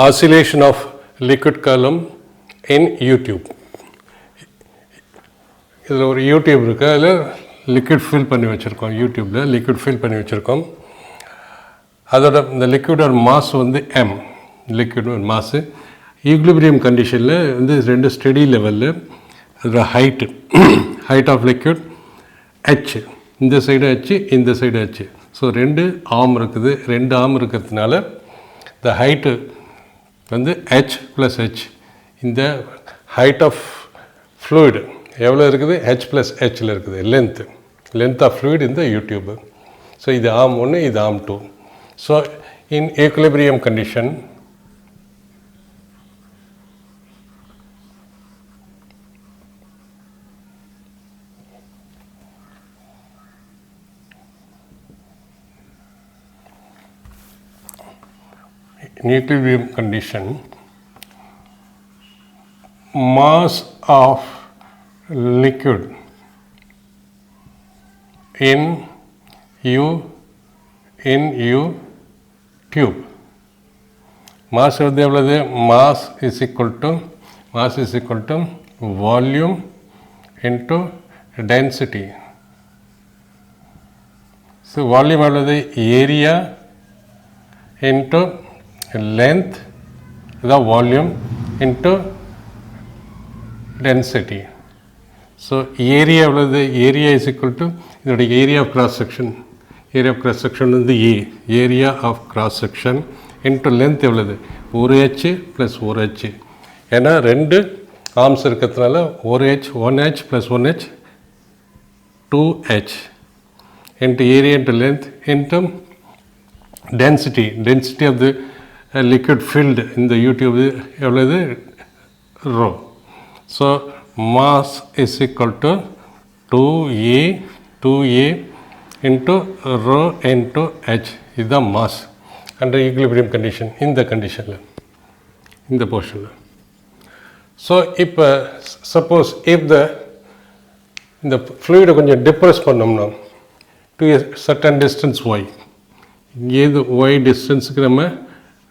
Oscillation of liquid column in YouTube. இதில் ஒரு YouTube இருக்குது, அதில் லிக்விட் ஃபில் பண்ணி வச்சுருக்கோம். யூடியூப்பில் லிக்விட் ஃபில் பண்ணி வச்சுருக்கோம். அதோட இந்த லிக்விடோட மாஸ் வந்து m, லிக்விடோட மாசு. ஈக்லிபிரியம் கண்டிஷனில் வந்து ரெண்டு ஸ்டெடி லெவலில் அதோட ஹைட் ஆஃப் லிக்விட் h, இந்த சைடு h, இந்த சைடு h. ஸோ ரெண்டு ஆர்ம் இருக்குது. ரெண்டு ஆர்ம் இருக்கிறதுனால இந்த ஹைட்டு வந்து h + h. இந்த ஹைட் ஆஃப் ஃப்ளூயிடு எவ்வளோ இருக்குது? h + hல இருக்குது. லென்த் ஆஃப் ஃப்ளூயிட் இந்த யூடியூப். ஸோ இது ஆர்ம் 1, இது arm 2. So in equilibrium condition mass of liquid in U tube. Mass வந்து எவ்வளவு? mass is equal to volume into density. So volume எவ்வளவு? area into length, the volume into density. So area எவ்வளவு? area is equal to இதோடைய area of cross section. area of cross section வந்து A, area of cross section into length எவ்வளவு? 1h + 1h. ஏன்னா ரெண்டு arms இருக்கிறதுனால 1h + 1h 2h into area into length into density of the liquid filled in the YouTube எவ்வளவு? rho. So mass is equal to 2a into rho into h. இதுதான் mass under equilibrium condition. இந்த கண்டிஷனில், இந்த போர்ஷனில். So இப்போ suppose இந்த ஃப்ளூயிடை கொஞ்சம் depress பண்ணோம்னா to a certain distance y, இங்கேருந்து y டிஸ்டன்ஸுக்கு நம்ம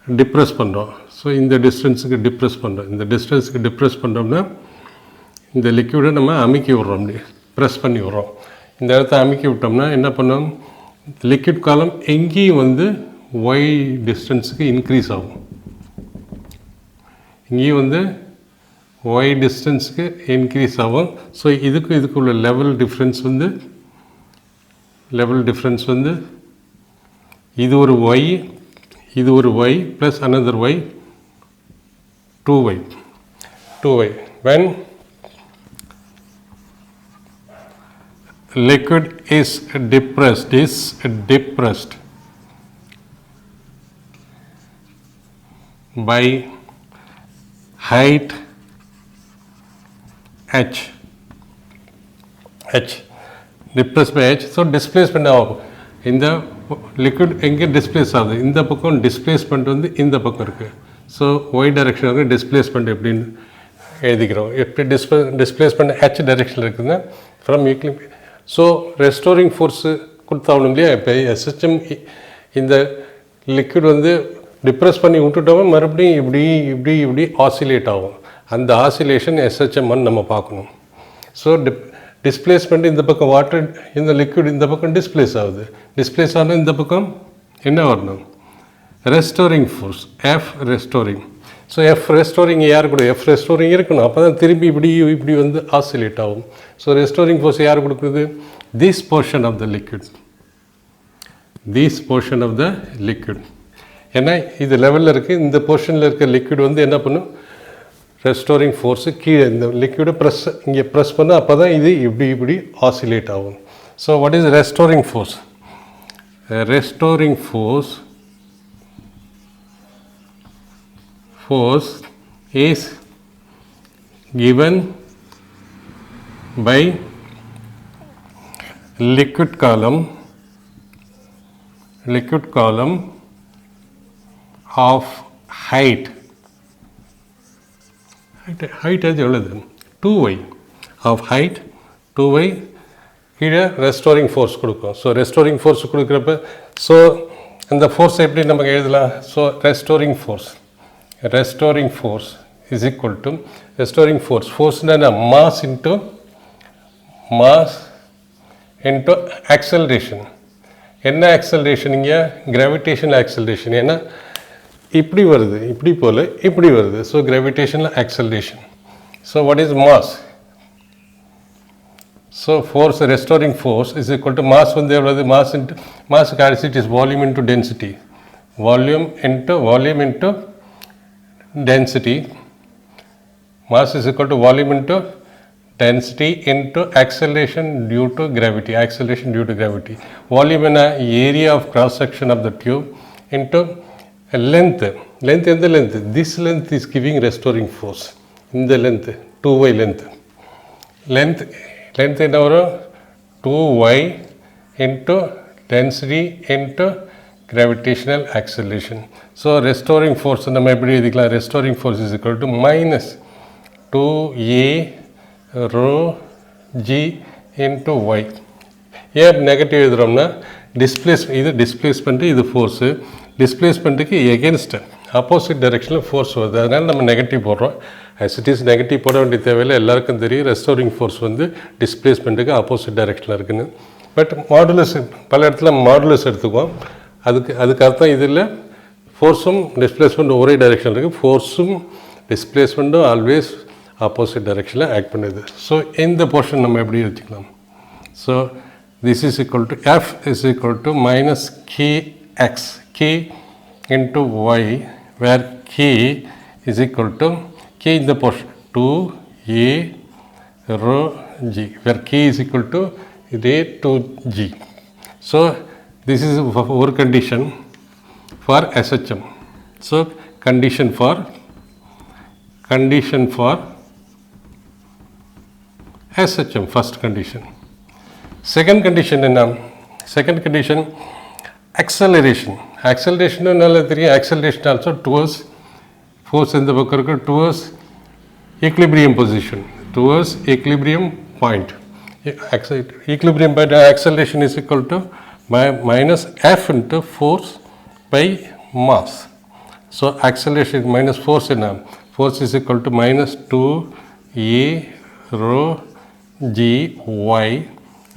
டிப்ரெஸ் பண்ணுறோம். ஸோ இந்த டிஸ்டன்ஸுக்கு டிப்ரெஸ் பண்ணுறோம். இந்த டிஸ்டன்ஸுக்கு டிப்ரெஸ் பண்ணுறோம்னா இந்த லிக்விடை நம்ம அமுக்கி விட்றோம், அப்படி ப்ரெஸ் பண்ணி விட்றோம். இந்த இடத்த அமுக்கி விட்டோம்னா என்ன பண்ணோம்? லிக்விட் காலம் எங்கேயும் வந்து y டிஸ்டன்ஸுக்கு இன்க்ரீஸ் ஆகும். இங்கேயும் வந்து y டிஸ்டன்ஸுக்கு இன்க்ரீஸ் ஆகும். ஸோ இதுக்குள்ள லெவல் டிஃப்ரென்ஸ் வந்து இது ஒரு y, இது ஒரு y plus another y, 2y. When liquid is depressed by height h, depressed by h. So displacement ஆகும். இந்த லிக்விட் எங்கே டிஸ்பிளேஸ் ஆகுது? இந்த பக்கம் டிஸ்பிளேஸ்மெண்ட் வந்து இந்த பக்கம் இருக்குது. ஸோ ஒய் டைரெக்ஷன் இருக்குது. டிஸ்பிளேஸ்மெண்ட் எப்படின்னு எழுதிக்கிறோம். எப்படி டிஸ்பிளேஸ்மெண்ட் ஹெச் டைரெக்ஷனில் இருக்குதுன்னா from equilibrium. So restoring force கொடுத்தாகணும் இல்லையா? இப்போ எஸ்ஹெச்எம் இந்த லிக்விட் வந்து டிப்ரெஸ் பண்ணி விட்டுட்டோம்னா மறுபடியும் இப்படி ஆசிலேட் ஆகும். அந்த ஆசிலேஷன் எஸ்ஹெச்எம்ன்னு நம்ம பார்க்கணும். ஸோ டிஸ்பிளேஸ்மெண்ட் இந்த பக்கம் வாட்டர், இந்த லிக்விட் இந்த பக்கம் டிஸ்பிளேஸ் ஆகுது. டிஸ்பிளேஸ் ஆனால் இந்த பக்கம் என்ன வரணும்? Restoring force, F restoring. So F restoring யார் கூட? எஃப் ரெஸ்டோரிங் இருக்கணும். அப்போ தான் திரும்பி இப்படி வந்து ஆசிலேட் ஆகும். ஸோ ரெஸ்டோரிங் ஃபோர்ஸ் யார் கொடுக்குறது? This portion of the liquid. ஏன்னா இது லெவலில் இருக்குது. இந்த போர்ஷனில் இருக்க லிக்விட் வந்து என்ன பண்ணும்? ரெஸ்டோரிங் ஃபோர்ஸு கீழே இந்த லிக்விடை இங்கே ப்ரெஸ் பண்ண, அப்போ தான் இது இப்படி ஆசிலேட் ஆகும். So what is restoring force? Restoring force is given by liquid column of height அது எவ்வளவு? 2y of height 2y கீழே ரெஸ்டோரிங் ஃபோர்ஸ் கொடுக்கும். ஸோ ரெஸ்டோரிங் ஃபோர்ஸ் கொடுக்குறப்ப ஸோ அந்த ஃபோர்ஸை எப்படி நமக்கு எழுதலாம்? So restoring force restoring force is equal to restoring force mass into acceleration. என்ன acceleration இங்க gravitational acceleration. ஏன்னா இப்படி வருது, இப்படி போல இப்படி வருது. So gravitational acceleration. So what is mass? So force, restoring force is equal to mass வந்து எவ்வளவு? mass carries is volume into density. Volume into density. Mass is equal to volume into density into acceleration due to gravity. Acceleration due to gravity. Volume in area of cross section of the tube into length. Length in the length. This length is giving restoring force. In the length, 2y length. Length in our 2y into density into gravitational acceleration. So restoring force in the restoring force is equal to minus 2a rho g into y. Here negative எழுதுறோம்னா displacement இது force, displacementக்கு against opposite direction force வருது. அதனால நம்ம negative போடுறோம். as it is negative போட வேண்டிய தேவையில்லை, எல்லாருக்கும் தெரியும் ரெஸ்டோரிங் ஃபோர்ஸ் வந்து டிஸ்பிளேஸ்மெண்ட்டுக்கு ஆப்போசிட் டைரெக்ஷனில் இருக்குன்னு. பட் மாடுலஸ் பல இடத்துல மாடுலஸ் எடுத்துக்குவோம். அதுக்கு அர்த்தம் இதில் ஃபோர்ஸும் டிஸ்பிளேஸ்மெண்ட்டும் ஒரே டைரெக்ஷன் இருக்குது. ஃபோர்ஸும் டிஸ்பிளேஸ்மெண்ட்டும் ஆல்வேஸ் ஆப்போசிட் டைரெக்ஷனில் ஆக்ட் பண்ணுது. ஸோ இந்த போர்ஷன் நம்ம எப்படி வச்சுக்கலாம்? So this is equal to F is equal to minus kx k into y where k is equal to k in the portion 2a rho g where k is equal to a to g. So this is our condition for SHM. So condition for SHM, first condition. Second condition acceleration நல்ல தெரியும். acceleration also towards force in the பக்கம் இருக்கு towards equilibrium position, towards equilibrium point. Equilibrium point acceleration is equal to minus f into force by mass. So acceleration minus force என்ன? Force is equal to minus 2a rho g y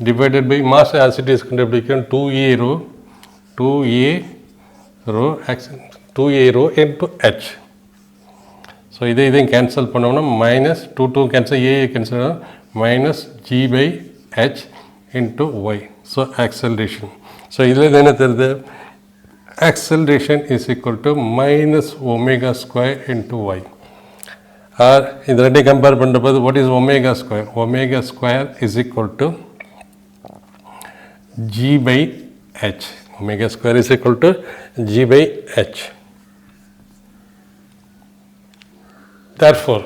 divided by mass as it is கண்டுபிடிக்கும் 2a rho into h. So இதை cancel பண்ணோம்னா minus 2 cancel a cancel minus g by h into y. So acceleration. So இதில் என்ன தெரியுது? Acceleration is equal to minus omega square into y. Or இந்த ரெண்டையும் compare பண்ணுறப்போது what is omega square? Omega square is equal to g by h. Omega square is equal to g by h. Therefore,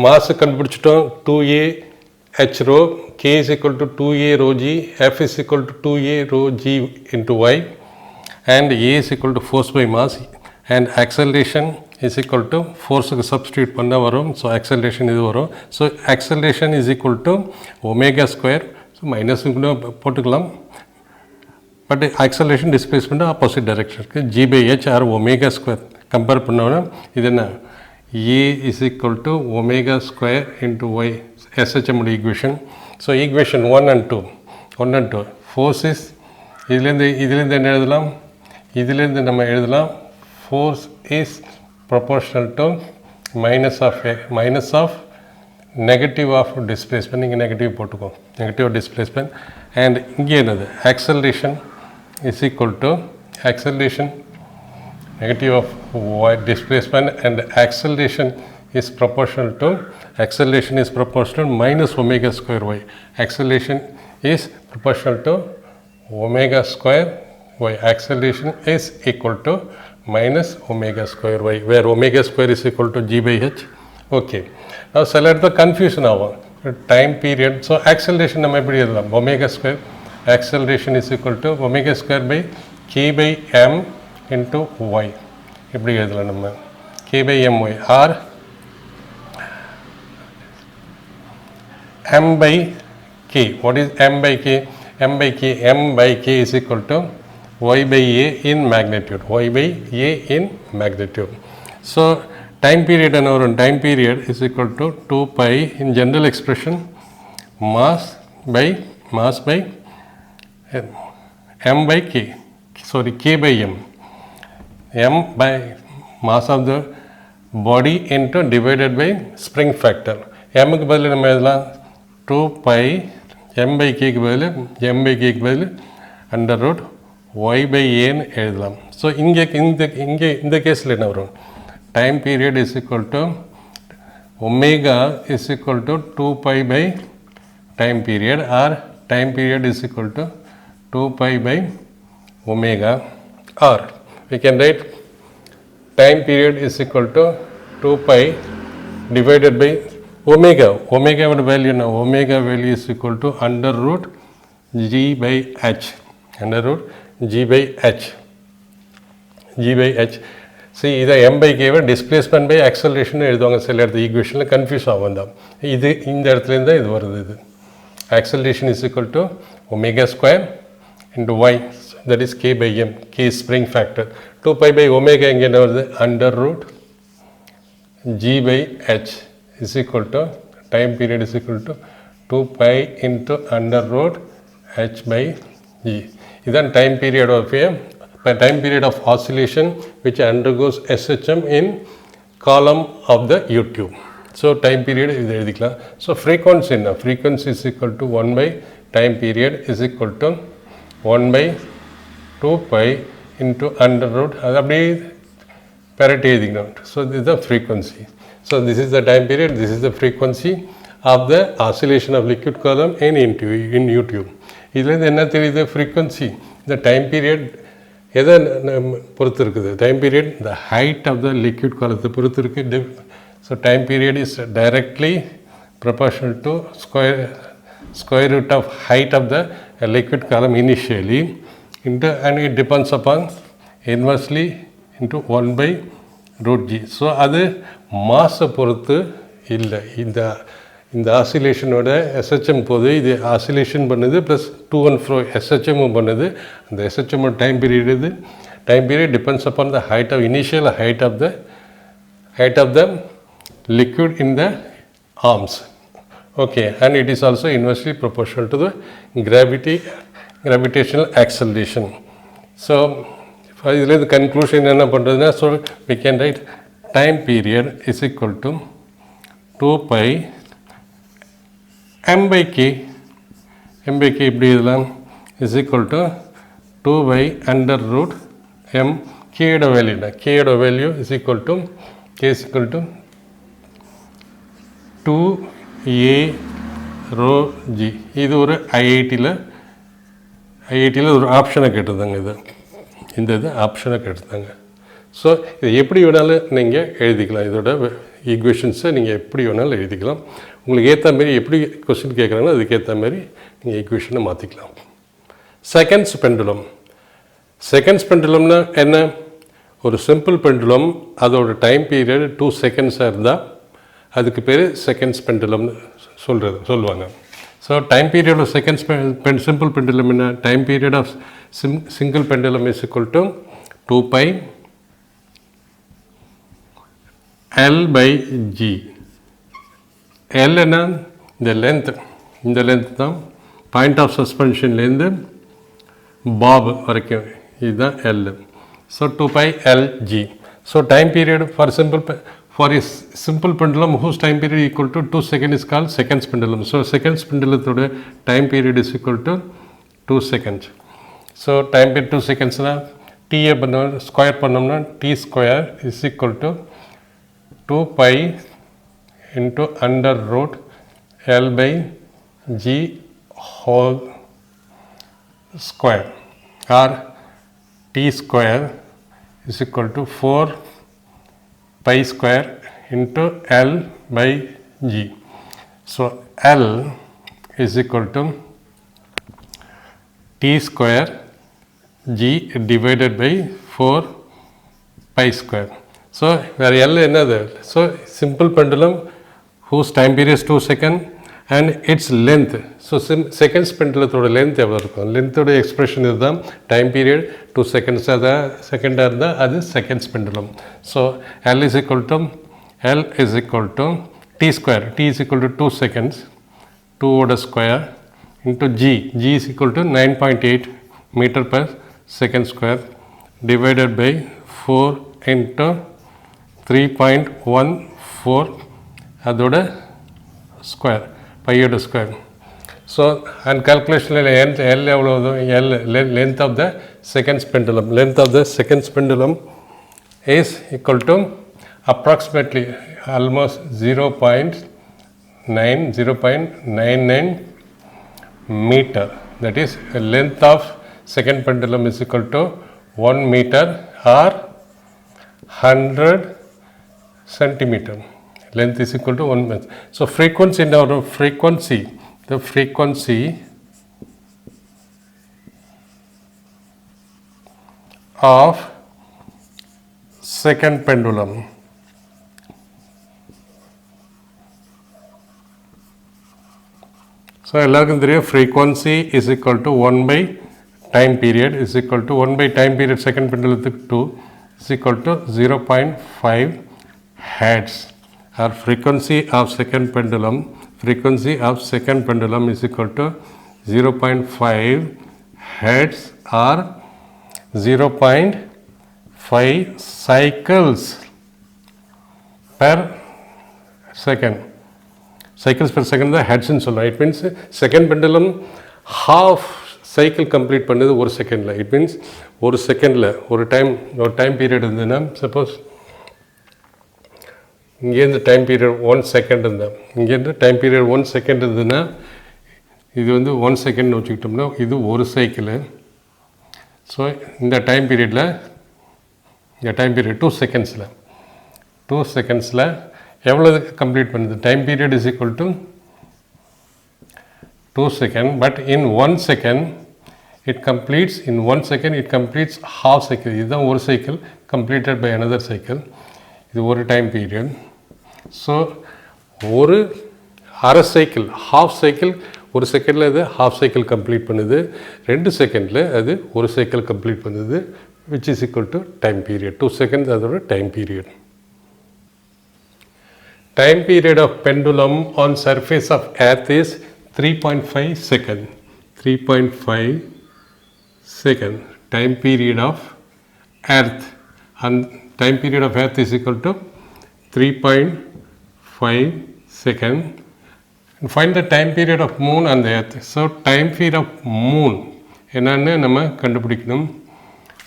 mass கண்டுபிடிச்சிட்டோம் 2a h rho, k is equal to 2a rho g, f is equal to 2a rho g into y, and a is equal to force by mass, and acceleration is equal to force substitute பண்ண வரும். So acceleration இது வரும். So acceleration is equal to omega square. So minus கூட போட்டுக்கலாம். But acceleration displacement opposite direction இருக்குது. g by h or omega square compare பண்ணோன்னா இது என்ன? a is equal to omega square into y. SHM equation. So equation 1 and 2 force is இதிலிருந்து என்ன எழுதலாம்? இதிலிருந்து நம்ம எழுதலாம் force is proportional to minus of negative of displacement. இங்கே நெகட்டிவ் போட்டுக்கோ, நெகட்டிவ் டிஸ்பிளேஸ்மெண்ட். அண்ட் இங்கே என்னது? acceleration is equal to negative of y displacement, and acceleration is proportional to minus omega square y. Acceleration is proportional to omega square y. Acceleration is equal to minus omega square y, where omega square is equal to g by h. Okay. Now select the confusion ஆகும் time period. So acceleration நம்ம எப்படி எழுதலாம்? omega square acceleration is equal to omega square by k by m into y. எப்படி எழுதலாம் நம்ம? k by my or m by k. What is m by k? m by k is equal to y by a in magnitude. So time period and our time period is equal to 2 pi in general expression mass by m by k, sorry, k by m by mass of the body into divided by spring factor. m க்கு பதில் நம்ம எழுதலாம் 2 pi m by k க்கு பதில் m by k க்கு பதில் under root y by a ன்னு எழுதலாம். ஸோ இங்கே இந்த கேஸில் என்ன வரும், time period is equal to omega is equal to 2 pi by time period, or time period is equal to 2 pi by omega, or we can write time period is equal to 2 pi divided by omega. Omega value now, omega value is equal to under root g by h, under root g by h. See, இது m by k displacement by acceleration எழுதுவாங்க சில இடத்துல ஈக்குவேஷனில் confuse ஆகும் தான். இது இந்த இடத்துலேருந்து தான் இது வருது. இது acceleration is equal to omega square into y, that is k by m, k is spring factor. 2 pi by omega இங்கே என்ன வருது, under root g by h is equal to time period is equal to 2 pi into under root h by g. இதுதான் time period of oscillation which undergoes SHM in column of the U-tube. So time period இது எழுதிக்கலாம். So frequency என்ன, frequency is equal to 1 by time period is equal to 1 by 2 pi into under root, அது அப்படியே parity எழுதிக்கணும். So this is the frequency. So this is the time period, this is the frequency of the oscillation of liquid column in U-tube. இதுலேருந்து என்ன தெரியுது, frequency, the time period எதை பொறுத்து இருக்குது, time period the height of the liquid column பொறுத்து இருக்குது. So time period is directly proportional to square root of height of the liquid column initially into, and it depends upon inversely into 1 by root g. So அது மாஸை பொறுத்து இல்லை. இந்த ஆசிலேஷனோட SHM போது இது oscillation பண்ணுது plus two and ஃப்ரோ SHMும் பண்ணுது. அந்த SHMோட டைம் பீரியட் இது, time period depends upon the height of initial height of the liquid in the arms. Okay, and it is also inversely proportional to the gravitational acceleration. So இதில் இந்த conclusion என்ன பண்ணுறதுன்னா, so we can write time period is equal to 2 pi m by k இப்படி இதெல்லாம் is equal to 2 by under root m, k யோட value is equal to k is equal to 2a rho g. இது ஒரு ஐஐடியில் ஒரு ஆப்ஷனை கேட்டிருந்தாங்க, இது ஆப்ஷனை கேட்டிருந்தாங்க. ஸோ இது எப்படி வேணாலும் நீங்கள் எழுதிக்கலாம், இதோட ஈக்குவேஷன்ஸை நீங்கள் எப்படி வேணாலும் எழுதிக்கலாம். உங்களுக்கு ஏற்ற மாரி எப்படி கொஸ்டின் கேட்குறாங்களோ அதுக்கேற்ற மாதிரி நீங்கள் ஈக்குவேஷனை மாற்றிக்கலாம். செகண்ட்ஸ் பெண்டுலம்னா என்ன, ஒரு சிம்பிள் பெண்டுலம் அதோட டைம் பீரியட் 2 செகண்ட்ஸாக இருந்தால் அதுக்கு பேர் செகண்ட்ஸ் பெண்டுலம்னு சொல்லுவாங்க. So time period of seconds simple pendulum என்ன, time period of single pendulum is equal to 2 pi L by G. L என்ன, இந்த லென்த் தான் பாயிண்ட் ஆஃப் சஸ்பென்ஷன்லேருந்து பாப் வரைக்கும், இதுதான் L. So 2 pi L G. So time period for a simple pendulum whose time period equal to 2 seconds is called seconds pendulum. So seconds pendulum time period is equal to 2 seconds. So time period 2 seconds na t square பண்ணோம்னா t square is equal to 2 pi into under root L by G whole square, or t square is equal to 4 pi square into L by G. So L is equal to t square G divided by 4 pi square. So where L another, so simple pendulum whose time period is 2 seconds and its length. So seconds pendulum length எவ்வளோ இருக்கும், லென்த்தோட expression இதுதான். Time period 2 seconds செகண்டாக இருந்தால் அது seconds pendulum. So L is equal to T square. T is equal to 2 seconds, 2 ஓட square into G. G is equal to 9.8 meter per second square divided by 4 into 3.14 அதோட square, பையோட square. So and கால்குலேஷனில் L எவ்வளோ L length of the seconds pendulum. Length of the seconds pendulum is equal to approximately almost 0.99 meter. That is length of second pendulum is equal to 1 meter or 100 centimeter. Length is equal to 1 meter. So frequency, in our frequency, the frequency of second pendulum so எல்லாருக்கும் தெரியும் frequency is equal to 1 by time period is equal to 1 by time period second pendulumத்துக்கு 2 is equal to 0.5 hertz. Our frequency of second pendulum is equal to 0.5 hertz or 0.5 cycles per second. Cycles per second தான் ஹெட்ஸ்ன்னு சொல்லலாம். It means second pendulum half cycle complete பண்ணுது ஒரு செகண்டில். It means ஒரு செகண்டில் ஒரு time period இருந்ததுன்னா, suppose இங்கேருந்து டைம் பீரியட் 1 செகண்ட் இருந்தால், இங்கேருந்து டைம் பீரியட் 1 செகண்ட் இருந்ததுன்னா இது வந்து 1 செகண்ட் வச்சுக்கிட்டோம்னா இது ஒரு சைக்கிள். ஸோ இந்த டைம் பீரியட் 2 செகண்ட்ஸில் எவ்வளோ கம்ப்ளீட் பண்ணுது? Time period is equal to 2 seconds, but in 1 second it completes half cycle. இதுதான் ஒரு cycle completed by another cycle. இது ஒரு டைம் பீரியட். ஸோ ஒரு அரை சைக்கிள், ஹாஃப் சைக்கிள் ஒரு செகண்டில் அது ஹாஃப் சைக்கிள் கம்ப்ளீட் பண்ணுது, 2 செகண்டில் அது ஒரு சைக்கிள் கம்ப்ளீட் பண்ணுது, which is equal to time period. 2 seconds அதோட time period. Time period of pendulum on surface of earth is 3.5 seconds. 3.5 seconds. Time period of earth, and time period of earth is equal to 3.5 seconds. And find the time period of moon and the earth. So time period of moon என்னன்னு நம்ம கண்டுபிடிக்கணும்.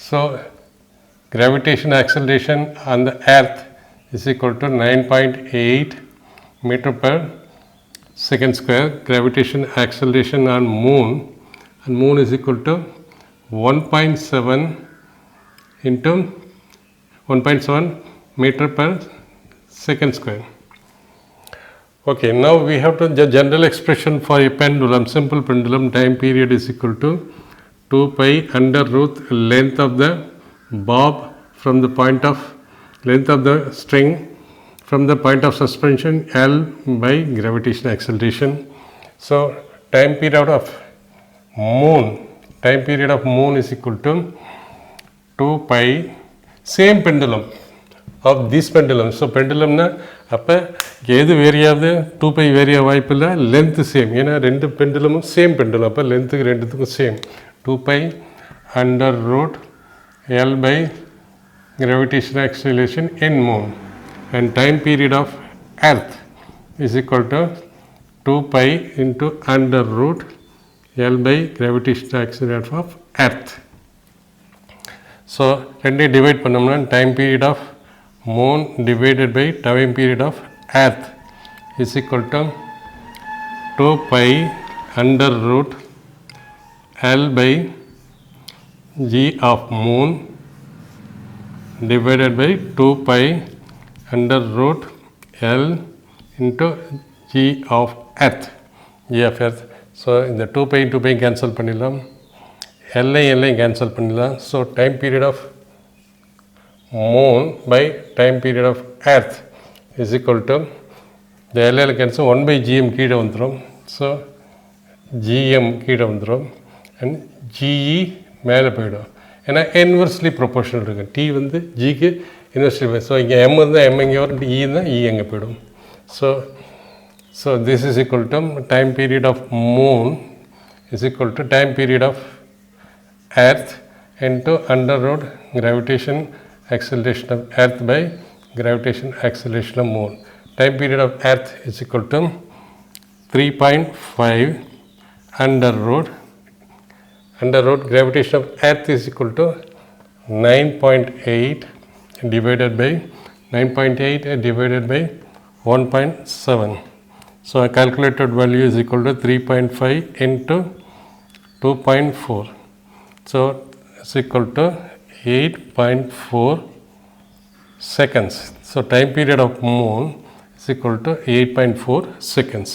So gravitation acceleration on the earth is equal to 9.8 meter per second square. Gravitation acceleration on moon is equal to 1.7 into 1.7 meter per second square. Okay, now we have to the general expression for a pendulum, simple pendulum. Time period is equal to 2 pi under root length of the bob from the point of length of the string from the point of suspension L by gravitation acceleration. So time period of moon is equal to 2 pi, same pendulum of this pendulum. So pendulum na அப்போ எது வேரியாவது 2 pi வேரியா வாய்ப்பு இல்லை, length same. ஏன்னா ரெண்டு பெண்டுலமும் same pendulum, அப்போ லென்த்துக்கு ரெண்டுத்துக்கும் same. 2 pi under root L by gravitation acceleration in moon. And time period of earth is equal to 2 pi into under root L by gravitation acceleration of earth. So ரெண்டே divide பண்ணோம்னா time period of moon divided by time period of earth is equal to 2 pi under root L by G of moon divided by 2 pi under root L into G of earth, G of earth. So இந்த 2 pi cancel பண்ணிடலாம், L cancel பண்ணிடலாம். So time period of moon by time period of earth is equal to the L cancel 1 by gm கீழே வந்துடும், so GM கீழே வந்துடும் and GE மேலே போயிடும். ஏன்னா இன்வெர்ஸ்லி ப்ரொபோர்ஷனல் இருக்குது. டி வந்து ஜிக்கு இன்வெர்ஸ்லி. ஸோ இங்கே எம் இருந்தால் எம் எங்கே வரும், இ இருந்தால் இ எங்கே போயிடும். So this is equal to time period of moon is equal to time period of earth into under root gravitation acceleration of earth by gravitation acceleration of moon. Time period of earth is equal to 3.5 under root gravitation of earth is equal to 9.8 divided by 1.7. So a calculated value is equal to 3.5 into 2.4. So is equal to 8.4 seconds. So time period of moon is equal to 8.4 seconds.